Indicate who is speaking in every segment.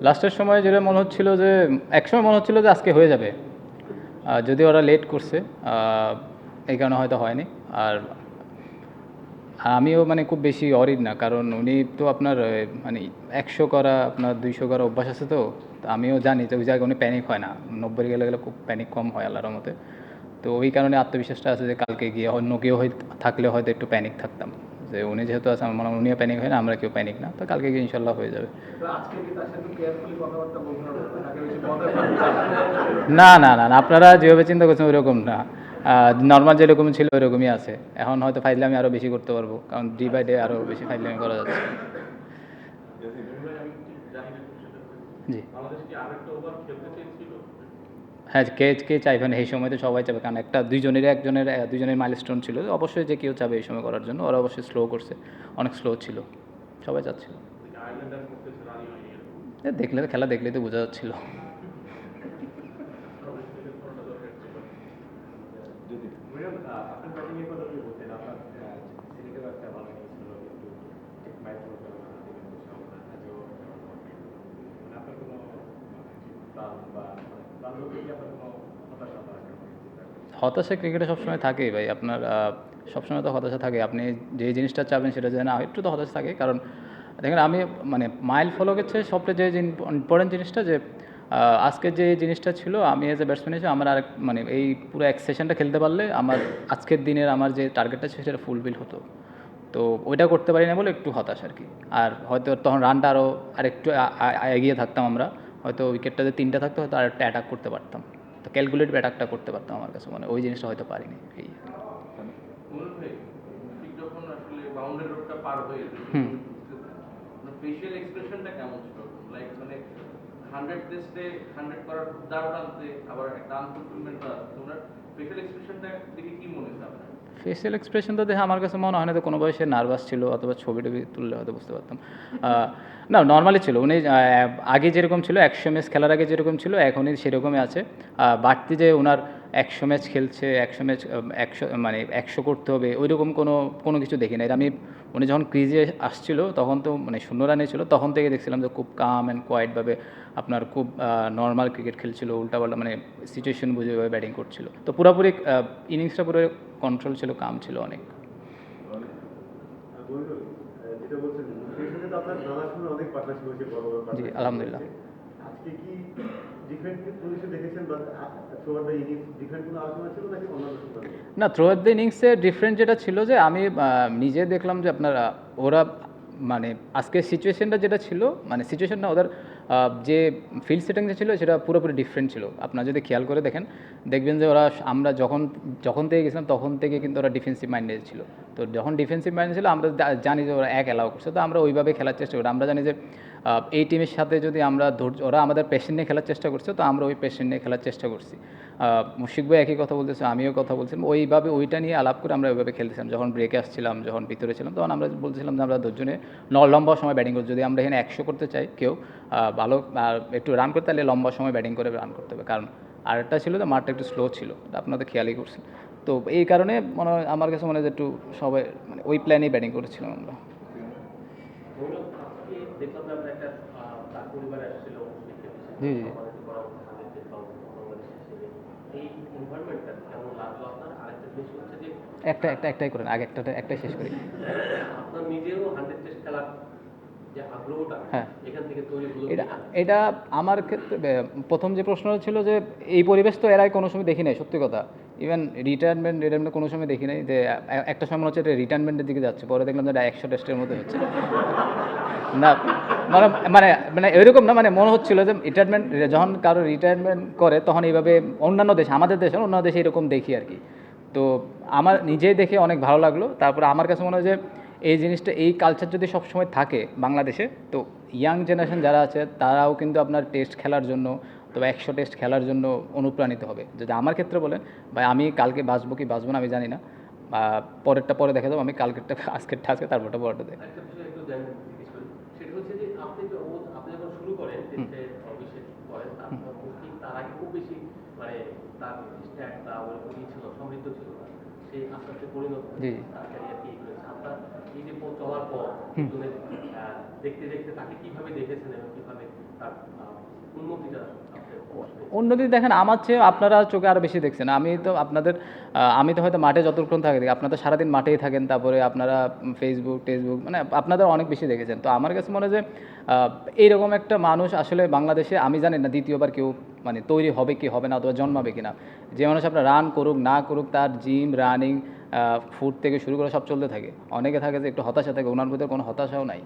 Speaker 1: লাস্টের সময় যেটা মনে হচ্ছিল যে একসময় মনে হচ্ছিল যে আজকে হয়ে যাবে, যদি ওরা লেট করছে এই কারণে হয়তো হয়নি। আর আমিও মানে খুব বেশি অরিড না, কারণ উনি তো আপনার মানে 100 করা আপনার 200 করা অভ্যাস আছে, তো আমিও জানি যে ওই জায়গায় উনি প্যানিক হয় না, 90 গেলে গেলে খুব প্যানিক কম হয় আল্লাহর মতে। তো ওই কারণে আত্মবিশ্বাসটা আছে যে কালকে গিয়ে অন্য কেউ থাকলে হয়তো একটু প্যানিক থাকতাম, যে উনি যেহেতু আছে আমার মনে হয় উনিও প্যানিক হয় না, আমরা কেউ প্যানিক না, তো কালকে গিয়ে ইনশাল্লাহ হয়ে যাবে। না না না না, আপনারা যেভাবে চিন্তা করছেন ওইরকম না, নর্মাল যেরকম ছিল ওইরকমই আছে। এখন হয়তো ফাইজলামি আরও বেশি করতে পারবো, কারণ ডে বাই ডে আরও বেশি ফাইজলামি করা যাচ্ছে। জি হ্যাঁ, কে কে চাইবেন এই সময়? তো সবাই চাবে, কারণ একটা দুইজনের মাইলস্টোন ছিল, অবশ্যই যে কেউ চাবে এই সময় করার জন্য। ওরা অবশ্যই স্লো করছে, অনেক স্লো ছিল, সবাই চাচ্ছিল। দেখলে তো, খেলা দেখলেই তো বোঝা যাচ্ছিল। হতাশা ক্রিকেটে সবসময় থাকেই ভাই, আপনার সবসময় তো হতাশা থাকে। আপনি যে জিনিসটা চাবেন সেটা যেন না হয়, একটু তো হতাশা থাকে। কারণ দেখেন, আমি মানে মাইল ফলকের চেয়ে সবচেয়ে যে ইম্পর্টেন্ট জিনিসটা যে আজকে যে জিনিসটা ছিল, আমি এজ এ ব্যাটসম্যান হিসেবে আমার আরেক মানে এই পুরো এক সেশনটা খেলতে পারলে আমার আজকের দিনের আমার যে টার্গেটটা ছিল সেটা ফুলফিল হতো। তো ওইটা করতে পারি না বলে একটু হতাশ আর কি। আর হয়তো তখন রানটা আরেকটু এগিয়ে থাকতাম আমরা, হয়তো উইকেটটা যে 3টা থাকতো হয়তো আরেকটা অ্যাটাক করতে পারতাম, তো ক্যালকুলেটিভ অ্যাটাকটা করতে পারতাম। আমার কাছে মানে ওই জিনিসটা হয়তো পারিনি এই। হুম,
Speaker 2: ফেশিয়াল এক্সপ্রেশনটা কেমন ছিল? লাইক মানে 100 টেস্টে 100 করার দারুণ টানতে, আবার একটা আনফুলফিলমেন্ট আছে। তোমরা ফেশিয়াল এক্সপ্রেশনটা দেখে কি মনে হচ্ছে আপনার?
Speaker 1: ফেসিয়াল এক্সপ্রেশন তো দেখে আমার কাছে মনে হয় না তো কোনো বয়সে নার্ভাস ছিল, অথবা ছবি টবি তুললে হয়তো বুঝতে পারতাম। না, নর্মালি ছিল উনি। আগে যেরকম ছিল 100 ম্যাচ খেলার আগে যেরকম ছিল এখনই সেরকমই আছে। বাড়তি যে ওনার 100 ম্যাচ খেলছে, 100 ম্যাচ 100 মানে 100 করতে হবে ওইরকম কোনো কিছু দেখি না। আমি উনি যখন ক্রিজে আসছিল তখন তো মানে 0 রানে ছিল, তখন থেকে দেখছিলাম যে খুব কাম অ্যান্ড কোয়াইটভাবে আপনার খুব নর্মাল ক্রিকেট খেলছিল, উল্টাপাল্টা মানে সিচুয়েশন বুঝে ব্যাটিং করছিল। তো পুরোপুরি ইনিংসটা পুরো কন্ট্রোল ছিল, কাম ছিল অনেক। জি আলহামদুলিল্লাহ। না, থ্রু আউট দ্য ইনিংসে ডিফারেন্ট যেটা ছিল যে আমি নিজে দেখলাম যে আপনার ওরা মানে আজকের সিচুয়েশনটা যেটা ছিল, মানে সিচুয়েশন না, ওদের যে ফিল্ড সেটিং যে ছিল সেটা পুরোপুরি ডিফারেন্ট ছিল। আপনারা যদি খেয়াল করে দেখেন দেখবেন যে আমরা যখন থেকে গেছিলাম তখন থেকে কিন্তু ওরা ডিফেন্সিভ মাইন্ডেড ছিল। তো যখন ডিফেন্সিভ মাইন্ডেড ছিল আমরা জানি যে ওরা অ্যালাউ করছে, তো আমরা ওইভাবে খেলার চেষ্টা করি। আমরা জানি যে এই টিমের সাথে যদি আমরা ওরা আমাদের পেশেন্ট নিয়ে খেলার চেষ্টা করছে, তো আমরা ওই পেশেন্ট নিয়ে খেলার চেষ্টা করছি। মুশফিক ভাই একই কথা বলতেছে, আমিও কথা বলছিলাম, ওইভাবে ওইটা নিয়ে আলাপ করে আমরা ওইভাবে খেলতেছিলাম। যখন ব্রেকে আসছিলাম, যখন ভিতরে ছিলাম, তখন আমরা বলতেছিলাম যে আমরা 10 জনে লম্বা সময় ব্যাটিং করি। যদি আমরা এখানে 100 করতে চাই কেউ ভালো একটু রান করতে, তাহলে লম্বা সময় ব্যাটিং করে রান করতে হবে। কারণ আরেকটা ছিল যে মাঠটা একটু স্লো ছিল, আপনারা তো খেয়ালই করছেন। তো এই কারণে মনে হয় আমার কাছে মনে হয় যে একটু সবাই মানে ওই প্ল্যানেই ব্যাটিং করেছিলাম আমরা। জি জি, একটাই করেন, আগে একটাই শেষ করি।
Speaker 2: আপনার নিজেরও 100 টেস্ট খেলার যে আগ্রহটা
Speaker 1: হ্যাঁ,
Speaker 2: এখান থেকে তৈরি হলো।
Speaker 1: এটা আমার ক্ষেত্রে প্রথম যে প্রশ্নটা ছিল যে এই পরিবেশ তো এর আগে কোনো সময় দেখি নাই, সত্যি কথা। ইভেন রিটায়ারমেন্ট কোনো সময় দেখি নাই। যে একটা সময় মনে হচ্ছে এটা রিটায়ারমেন্টের দিকে যাচ্ছে, পরে দেখলাম যে এটা 100 টেস্টের মধ্যে হচ্ছে না। মানে মানে মানে এরকম না, মানে মনে হচ্ছিল যে রিটায়ারমেন্ট, যখন কারো রিটায়ারমেন্ট করে তখন এইভাবে অন্যান্য দেশ, আমাদের দেশে অন্যান্য দেশে এরকম দেখি আর কি। তো আমার নিজেই দেখে অনেক ভালো লাগলো। তারপরে আমার কাছে মনে হয় যে এই জিনিসটা, এই কালচার যদি সবসময় থাকে বাংলাদেশে, তো ইয়াং জেনারেশন যারা আছে তারাও কিন্তু আপনার টেস্ট খেলার জন্য, তবে 100 টেস্ট খেলার জন্য অনুপ্রাণিত হবে। যদি আমার ক্ষেত্রে বলেন ভাই, আমি কালকে বাঁচবো কি বাঁচবো না আমি জানি না, পরেরটা পরে দেখা যাবো, আমি কালকেরটা আজকেরটা আজকে, তারপরটা পরেরটা দেখো।
Speaker 2: একটা বিষয় একটু জানতে জিজ্ঞেস করি, সেটা হচ্ছে যে আপনি যখন শুরু করেন টেস্টে অভিষেক করেন, আপনার ঠিক তার আগে খুব বেশি মানে তার স্ট্যাট বা ওরকম ছিল, সমৃদ্ধ ছিল না। সে আস্তে আস্তে পরিণত
Speaker 1: জি
Speaker 2: তার ক্যারিয়ার কি করেছে আপনার এই যে চলার পর
Speaker 3: দেখতে দেখতে তাকে কিভাবে দেখেছেন এবং কিভাবে তার উন্নতিটা আপনি
Speaker 1: উন্নতি দেখেন আমার চেয়ে আপনারা চোখে আরও বেশি দেখছেন। আমি তো আপনাদের আমি তো হয়তো মাঠে যতক্ষণ থাকি দেখি, আপনারা সারাদিন মাঠেই থাকেন, তারপরে আপনারা ফেসবুক টেসবুক মানে আপনাদের অনেক বেশি দেখেছেন। তো আমার কাছে মনে হয় যে এইরকম একটা মানুষ আসলে বাংলাদেশে আমি জানি না দ্বিতীয়বার কেউ মানে তৈরি হবে কি হবে না, অথবা জন্মাবে কিনা। যে মানুষ আপনার রান করুক না করুক, তার জিম রানিং ফুড থেকে শুরু করে সব চলতে থাকে। অনেকে থাকে যে একটু হতাশা থাকে, ওনার ভিতরে কোনো হতাশাও নাই।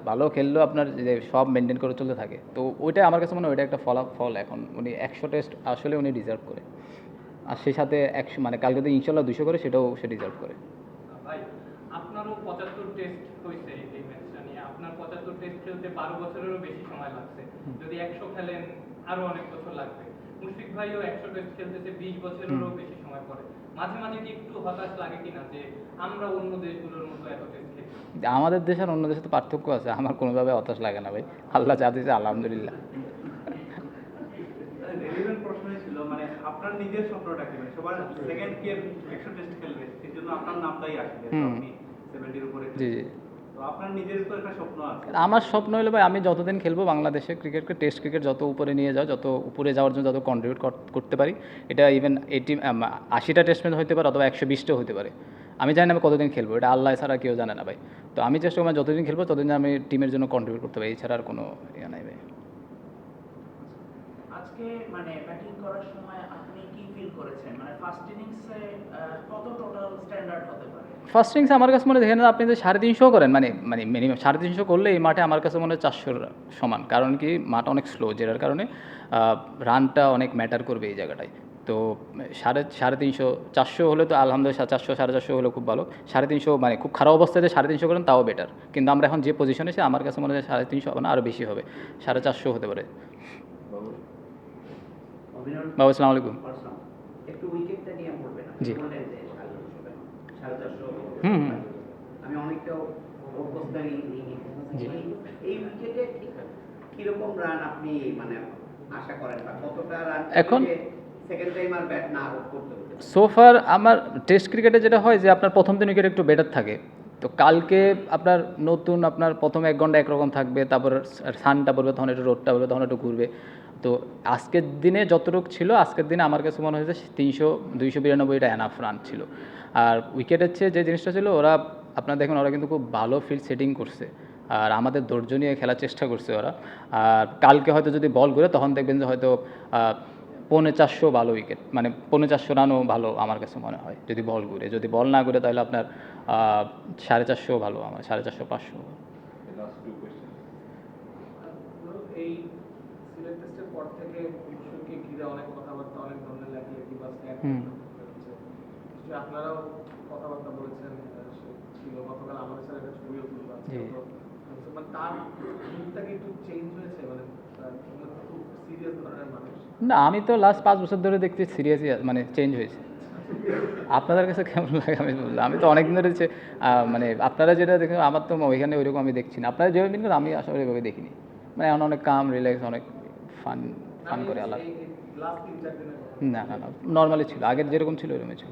Speaker 1: ভালো খেললেও আপনার যে সব মেনটেন করে চলতে থাকে। তো ওইটা আমার কাছে মনে হয় ওইটা একটা ফলাফল। এখন উনি 100 টেস্ট আসলে উনি ডিজার্ভ করে, আর সেই সাথে 100 মানে কালকে যদি ইনশাল্লাহ 200 করে সেটাও সে ডিজার্ভ করে।
Speaker 4: ভাই আপনারও 75 টেস্ট হয়েছে এই ম্যাচটা নিয়ে। আপনার 75 টেস্ট খেলতে 12 বছরেরও বেশি সময় লাগছে। যদি 100 খেলেন আরো অনেক বছর লাগবে। মুশফিক ভাইও 100 টেস্ট খেলতেছে 20 বছরেরও বেশি সময় পরে। মাঝে মাঝে কি একটু হতাশ লাগে কিনা যে আমরা অন্য দেশগুলোর মতো এত টেস্ট খেলি?
Speaker 1: আমাদের দেশ আর অন্য দেশে তো পার্থক্য আছে। আমার কোনোভাবে হতাশ লাগে না ভাই, আল্লাহ যা দিয়েছে আলহামদুলিল্লাহ।
Speaker 5: রেলিভেন্ট প্রশ্নই ছিল, মানে আপনার নিজের স্বপ্নটা কি? মানে সবার সেকেন্ড গেম 100 টেস্ট খেলবে, এর জন্য আপনার নামটাই আসবে, আপনি 70 এর উপরে।
Speaker 1: জি জি।
Speaker 5: তো আপনার নিজের তো একটা স্বপ্ন আছে।
Speaker 1: আমার স্বপ্ন হলো ভাই আমি যতদিন খেলবো বাংলাদেশে ক্রিকেটকে, টেস্ট ক্রিকেট যত উপরে নিয়ে যাও, যত উপরে যাওয়ার জন্য যত কন্ট্রিবিউট করতে পারি। এটা ইভেন 80টা টেস্ট ম্যাচ হতে পারে অথবা 120টাও হতে পারে। আমি জানি না আমি কতদিন খেলবো, এটা আল্লাহ ছাড়া কেউ জানে না ভাই। তো আমি চেষ্টা করবো যতদিন খেলবো ততদিন আমি টিমের জন্য কন্ট্রিবিউট করতে পারি, এছাড়া আর কোনো ইয়ে নাই ভাই।
Speaker 6: আজকে মানে ব্যাটিং করার সময় আপনি কি ফিল করেছেন? মানে ফার্স্ট ইনিংসে কত টোটাল স্ট্যান্ডার্ড হতে পারে?
Speaker 1: ফার্স্ট ইনিংস আমার কাছে মনে হয় দেখেন আপনি যে 350 করেন, মানে মিনিমাম 350 করলে এই মাঠে আমার কাছে মনে হয় 400 সমান। কারণ কি মাঠ অনেক স্লো, যেটার কারণে রানটা অনেক ম্যাটার করবে এই জায়গাটায়। তো 350 400 হলে তো আলহামদুলিল্লাহ, 400 450 হলে খুব ভালো। 350 মানে খুব খারাপ অবস্থায় যে 350 করেন তাও বেটার। কিন্তু আমরা এখন যে পজিশনে আছি আমার কাছে মনে হয় 350 হবে না, আরও বেশি হবে, 450 হতে পারে। বাবু আসসালামু আলাইকুম।
Speaker 6: একটু উইকেটটা নিয়ে বলবেন।
Speaker 1: জি।
Speaker 6: বললেন যে 450
Speaker 1: হুম।
Speaker 6: আমি অনেকটা অভ্যস্তরই
Speaker 1: জি।
Speaker 6: এই উইকেটে কিরকম রান আপনি মানে আশা করেন, বা কতটা রান
Speaker 1: এখন
Speaker 6: সেকেন্ড টাইম আর ব্যাট না আউট করতে হতে?
Speaker 1: সোফার আমার টেস্ট ক্রিকেটে যেটা হয় যে আপনার প্রথম দিন উইকেট একটু বেটার থাকে। তো কালকে আপনার নতুন আপনার প্রথম 1 ঘন্টা একরকম থাকবে, তারপর সানটা পড়বে তখন একটু, রোদটা পড়বে তখন একটু ঘুরবে। তো আজকের দিনে যতটুকু ছিল, আজকের দিনে আমার কাছে মনে হয়েছে 292টা এনাফ রান ছিল। আর উইকেটের চেয়ে যে জিনিসটা ছিল, ওরা আপনারা দেখুন ওরা কিন্তু খুব ভালো ফিল্ড সেটিং করছে, আর আমাদের ধৈর্য নিয়ে খেলার চেষ্টা করছে ওরা। আর কালকে হয়তো যদি বল ঘুরে তখন দেখবেন যে হয়তো 450 ভালো উইকেট, মানে 450 রানও ভালো আমার কাছে মনে হয় যদি বল ঘুরে। যদি বল না ঘুরে তাহলে আপনার 450 ভালো, আমার 450 500।
Speaker 4: এই সিলেট টেস্টের পর থেকে মুশফিককে ঘিরে অনেক কথাবার্তা, অনেক ধরনের লেখালেখি বা স্ট্যাট হচ্ছে। আপনারাও কথাবার্তা বলেছেন, ছিল গতকাল আমাদের সাথে একটা ছবিও তুলবা। মানে তার মুখটা কি একটু চেঞ্জ হয়েছে? মানে খুব সিরিয়াস ধরনের মানুষ।
Speaker 1: না, আমি তো লাস্ট 5 বছর ধরে দেখছি সিরিয়াসই মানে চেঞ্জ হয়েছে। আপনাদের কাছে কেমন লাগে আমি বললাম, আমি তো অনেকদিন ধরে মানে আপনারা যেটা দেখেন আমার তো ওইখানে ওইরকম আমি দেখছি না। আপনারা যেভাবে দিন আমি আসলে ওইভাবে দেখিনি। মানে এখন অনেক কাম রিল্যাক্স, অনেক ফান করে আলাদা।
Speaker 4: লাস্ট 3-4 দিনের
Speaker 1: না না না, নর্মালি ছিল, আগের যেরকম ছিল ওইরকমই ছিল।